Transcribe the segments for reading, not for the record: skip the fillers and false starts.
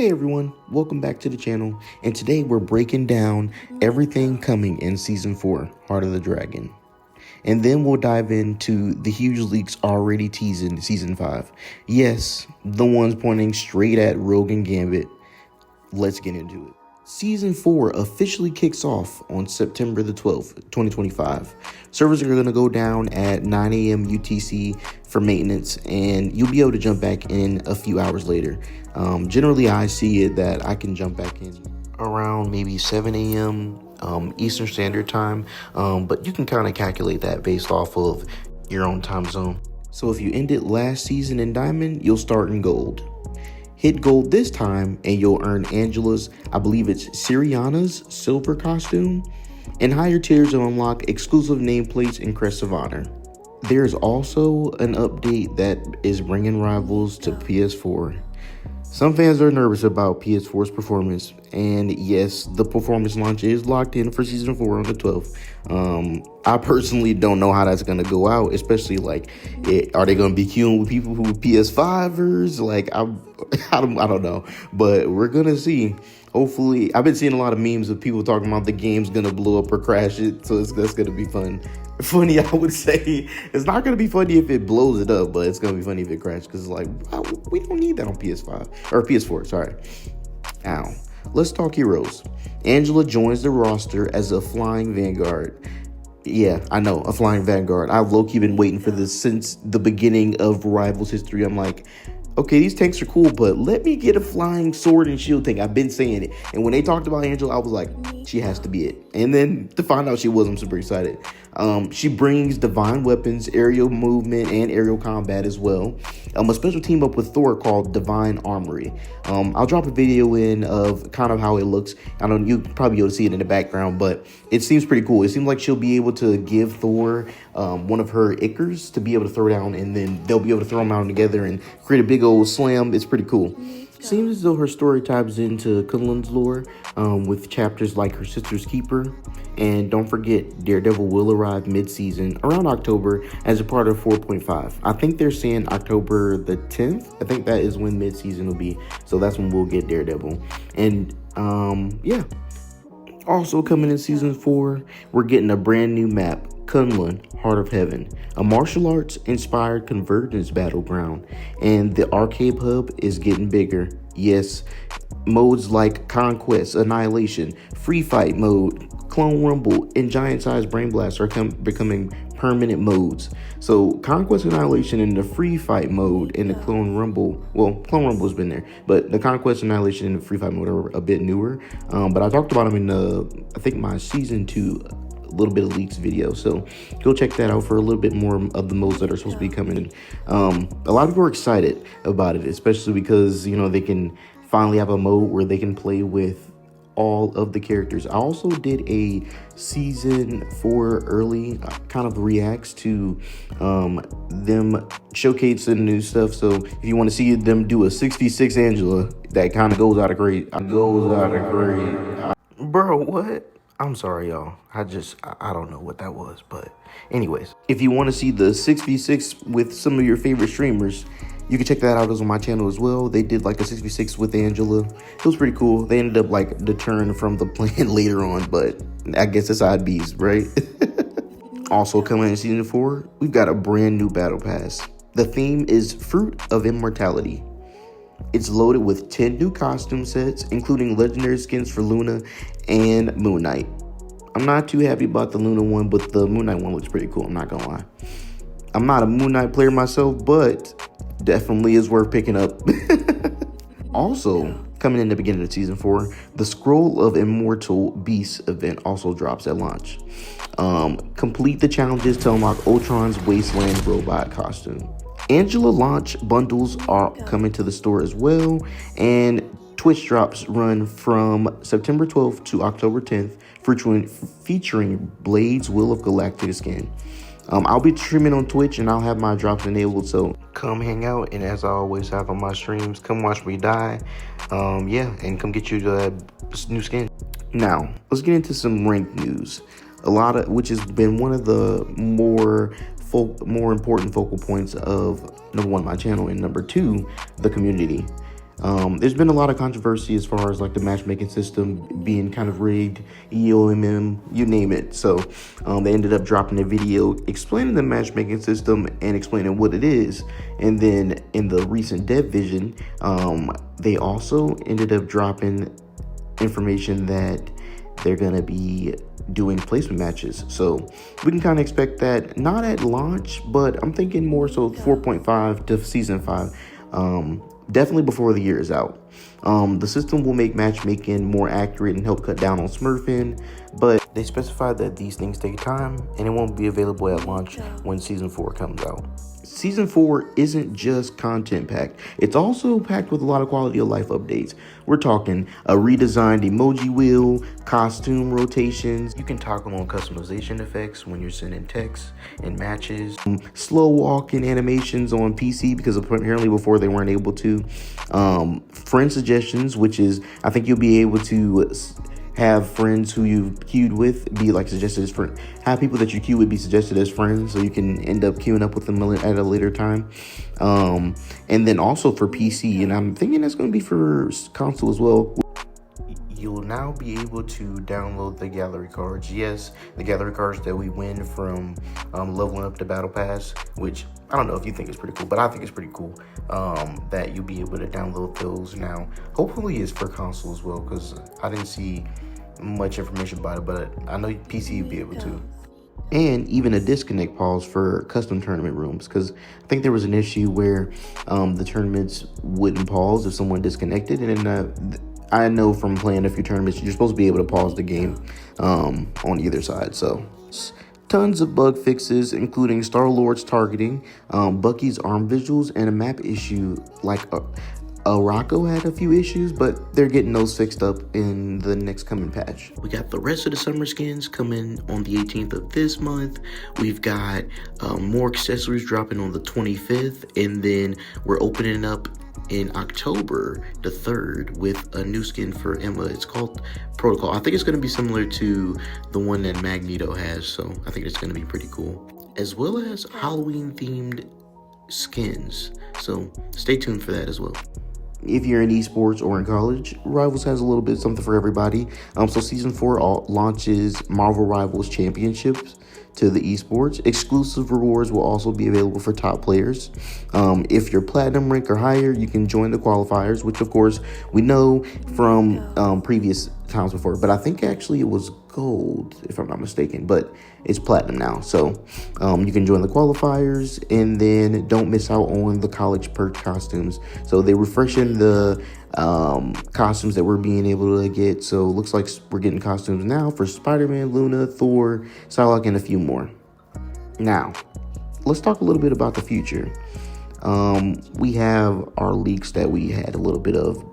Hey everyone, welcome back to the channel, and today we're breaking down everything coming in Season 4, Heart of the Dragon. And then we'll dive into the huge leaks already teasing Season 5. Yes, the ones pointing straight at Rogue Gambit. Let's get into it. Season 4 officially kicks off on September the 12th, 2025. Servers are going to go down at 9 a.m. UTC for maintenance, and you'll be able to jump back in a few hours later. Generally, I see it that I can jump back in around maybe 7 a.m. Eastern Standard Time, but you can kind of calculate that based off of your own time zone. So if you ended last season in Diamond, you'll start in Gold. Hit Gold this time and you'll earn Angela's, I believe it's Syriana's silver costume, and higher tiers will unlock exclusive nameplates and crests of honor. There's also an update that is bringing rivals to PS4. Some fans are nervous about PS4's performance, and yes, the performance launch is locked in for Season 4 on the 12th. I personally don't know how that's going to go out, especially are they going to be queuing with people who are PS5ers? I don't know, but we're going to see. Hopefully, I've been seeing a lot of memes of people talking about the game's going to blow up or crash it, so that's going to be fun. Funny, I would say. It's not going to be funny if it blows it up, but it's going to be funny if it crashes, because we don't need that on PS5, or PS4, sorry. Ow. Let's talk heroes. Angela joins the roster as a flying vanguard. Yeah, I know, a flying vanguard. I've low-key been waiting for this since the beginning of Rivals history. I'm like, okay, these tanks are cool, but let me get a flying sword and shield tank. I've been saying it. And when they talked about Angela, I was like, she has to be it. And then to find out she was, I'm super excited. She brings divine weapons, aerial movement, and aerial combat as well. A special team up with Thor called Divine Armory. I'll drop a video in of kind of how it looks. I don't, you probably be able to see it in the background, but it seems pretty cool. It seems like she'll be able to give Thor one of her Ichors to be able to throw down, and then they'll be able to throw them out together and create a big old slam. It's pretty cool. Seems as though her story ties into Kunlun's lore with chapters like her sister's keeper. And don't forget, Daredevil will arrive mid-season around October as a part of 4.5. I think they're saying October the 10th. I think that is when mid-season will be. So that's when we'll get Daredevil. And yeah. Also coming in Season 4, we're getting a brand new map, Kunlun, Heart of Heaven, a martial arts inspired convergence battleground, and the arcade hub is getting bigger. Yes, modes like Conquest, Annihilation, Free Fight mode, Clone Rumble, and Giant Size Brain Blast are becoming permanent modes. So Conquest, Annihilation, and the Free Fight mode and the Clone Rumble, well, Clone Rumble's been there, but the Conquest, Annihilation, and the Free Fight mode are a bit newer. But I talked about them in I think my Season 2 a little bit of leaks video, so go check that out for a little bit more of the modes that are supposed to be coming in. A lot of people are excited about it, especially because, you know, they can finally have a mode where they can play with all of the characters. I also did a Season 4 early kind of reacts to them showcasing new stuff. So if you want to see them do a 66 Angela, that kind of goes out of great. Bro, what? I'm sorry, y'all. I don't know what that was. But anyways, if you want to see the 6v6 with some of your favorite streamers, you can check that out on my channel as well. They did like a 6v6 with Angela. It was pretty cool. They ended up like deterring from the plan later on, but I guess it's odd bees, right? Also coming in Season 4, we've got a brand new battle pass. The theme is Fruit of Immortality. It's loaded with 10 new costume sets, including legendary skins for Luna and Moon Knight. I'm not too happy about the Luna one, but the Moon Knight one looks pretty cool, I'm not gonna lie. I'm not a Moon Knight player myself, but definitely is worth picking up. Also, coming in the beginning of Season 4, the Scroll of Immortal Beasts event also drops at launch. Complete the challenges to unlock Ultron's Wasteland robot costume. Angela launch bundles are coming to the store as well, and Twitch drops run from September 12th to October 10th, featuring Blade's Will of Galactica skin. I'll be streaming on Twitch, and I'll have my drops enabled, so come hang out. And as I always have on my streams, come watch me die. Yeah, and come get you the new skin. Now, let's get into some ranked news. Which has been one of the more important focal points of number 1, my channel, and number 2, the community. There's been a lot of controversy as far as like the matchmaking system being kind of rigged, EOMM, you name it. So they ended up dropping a video explaining the matchmaking system and explaining what it is. And then in the recent Dev Vision, they also ended up dropping information that they're going to be doing placement matches. So we can kind of expect that, not at launch, but I'm thinking more so 4.5 to season 5. Definitely before the year is out. The system will make matchmaking more accurate and help cut down on smurfing, but they specified that these things take time and it won't be available at launch when season 4 comes out. Season 4 isn't just content packed, it's also packed with a lot of quality of life updates. We're talking a redesigned emoji wheel, costume rotations, you can toggle on customization effects when you're sending texts and matches, slow walking animations on PC because apparently before they weren't able to, friend suggestions, which is I think you'll be able to have friends who you've queued with be like suggested as friends. Have people that you queue with be suggested as friends, so you can end up queuing up with them at a later time. And then also for PC, and I'm thinking that's going to be for console as well. You'll now be able to download the gallery cards. Yes, the gallery cards that we win from leveling up the battle pass, which I don't know if you think it's pretty cool, but I think it's pretty cool that you'll be able to download those now. Hopefully it's for console as well, because I didn't see much information about it, but I know PC you'll be able to. And even a disconnect pause for custom tournament rooms, because I think there was an issue where the tournaments wouldn't pause if someone disconnected, and I know from playing a few tournaments, you're supposed to be able to pause the game on either side. So tons of bug fixes, including Star-Lord's targeting, Bucky's arm visuals, and a map issue like Rocco had a few issues, but they're getting those fixed up in the next coming patch. We got the rest of the summer skins coming on the 18th of this month. We've got more accessories dropping on the 25th, and then we're opening up in October the 3rd with a new skin for Emma. It's called Protocol. I think it's going to be similar to the one that Magneto has, so I think it's going to be pretty cool, as well as Halloween themed skins, so stay tuned for that as well. If you're in esports or in college, Rivals has a little bit something for everybody. So season 4 launches Marvel Rivals Championships to the esports. Exclusive rewards will also be available for top players. If you're platinum rank or higher, you can join the qualifiers, which of course we know from previous times before, but I think actually it was gold if I'm not mistaken, but it's platinum now. So you can join the qualifiers, and then don't miss out on the college perk costumes. So they're refreshing the costumes that we're being able to get. So it looks like we're getting costumes now for Spider-Man, Luna, Thor, Psylocke, and a few more. Now let's talk a little bit about the future. We have our leaks that we had a little bit of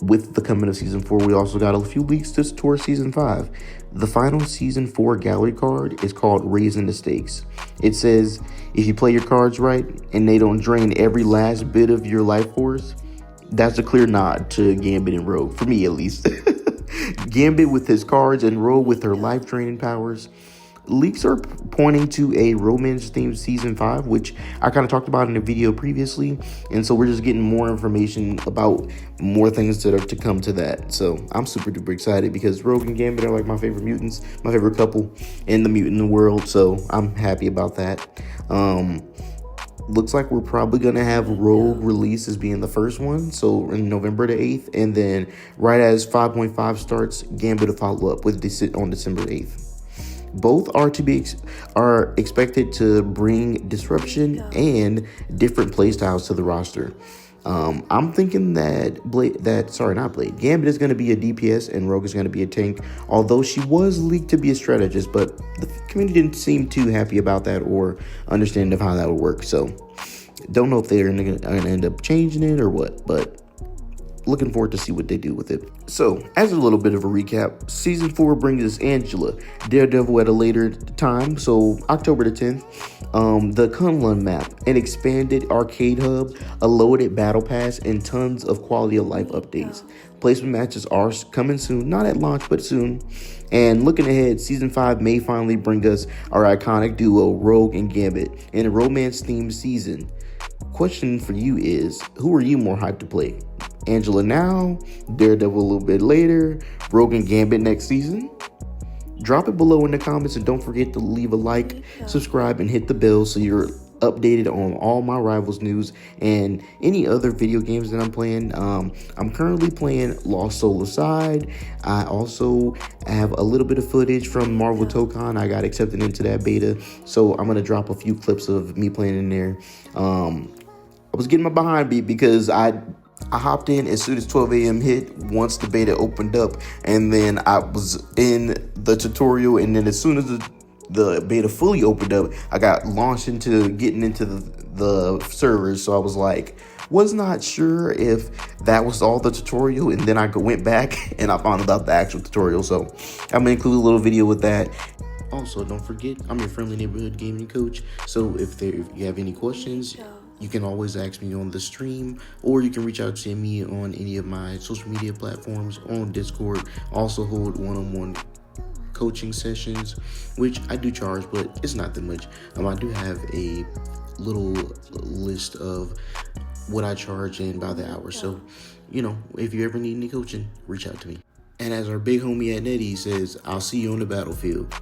with the coming of season 4. We also got a few leaks towards season 5. The final season 4 gallery card is called Raising the Stakes. It says if you play your cards right and they don't drain every last bit of your life force, that's a clear nod to Gambit and Rogue, for me at least. Gambit with his cards and Rogue with her life draining powers. Leaks are pointing to a romance-themed season 5, which I kind of talked about in a video previously, and so we're just getting more information about more things that are to come to that. So I'm super duper excited because Rogue and Gambit are like my favorite mutants, my favorite couple in the mutant world, so I'm happy about that. Looks like we're probably going to have Rogue release as being the first one, so in November the 8th, and then right as 5.5 starts, Gambit will follow up with on December 8th. Both are expected to bring disruption and different playstyles to the roster. I'm thinking that Gambit is going to be a DPS and Rogue is going to be a tank, although she was leaked to be a strategist, but the community didn't seem too happy about that or understand of how that would work. So don't know if they're going to end up changing it or what, but looking forward to see what they do with it. So, as a little bit of a recap, Season 4 brings us Angela, Daredevil at a later time, so October the 10th. The Kunlun map, an expanded arcade hub, a loaded battle pass, and tons of quality of life updates. Placement matches are coming soon, not at launch, but soon. And looking ahead, Season 5 may finally bring us our iconic duo, Rogue and Gambit, in a romance-themed season. Question for you is, who are you more hyped to play? Angela now, Daredevil a little bit later, Rogue Gambit next season. Drop it below in the comments, and don't forget to leave a like, subscribe, and hit the bell so you're updated on all my Rivals news and any other video games that I'm playing. I'm currently playing Lost Soul Aside. I also have a little bit of footage from Marvel Tokon. I got accepted into that beta, so I'm gonna drop a few clips of me playing in there. I was getting my behind beat because I hopped in as soon as 12 a.m. hit once the beta opened up, and then I was in the tutorial, and then as soon as the beta fully opened up, I got launched into getting into the servers. So I was like, was not sure if that was all the tutorial, and then I went back and I found out the actual tutorial. So I'm gonna include a little video with that. Also, don't forget, I'm your friendly neighborhood gaming coach. So if you have any questions, you can always ask me on the stream, or you can reach out to me on any of my social media platforms, on Discord. Also hold one-on-one coaching sessions, which I do charge, but it's not that much. I do have a little list of what I charge and by the hour. So, if you ever need any coaching, reach out to me. And as our big homie at Netty says, I'll see you on the battlefield.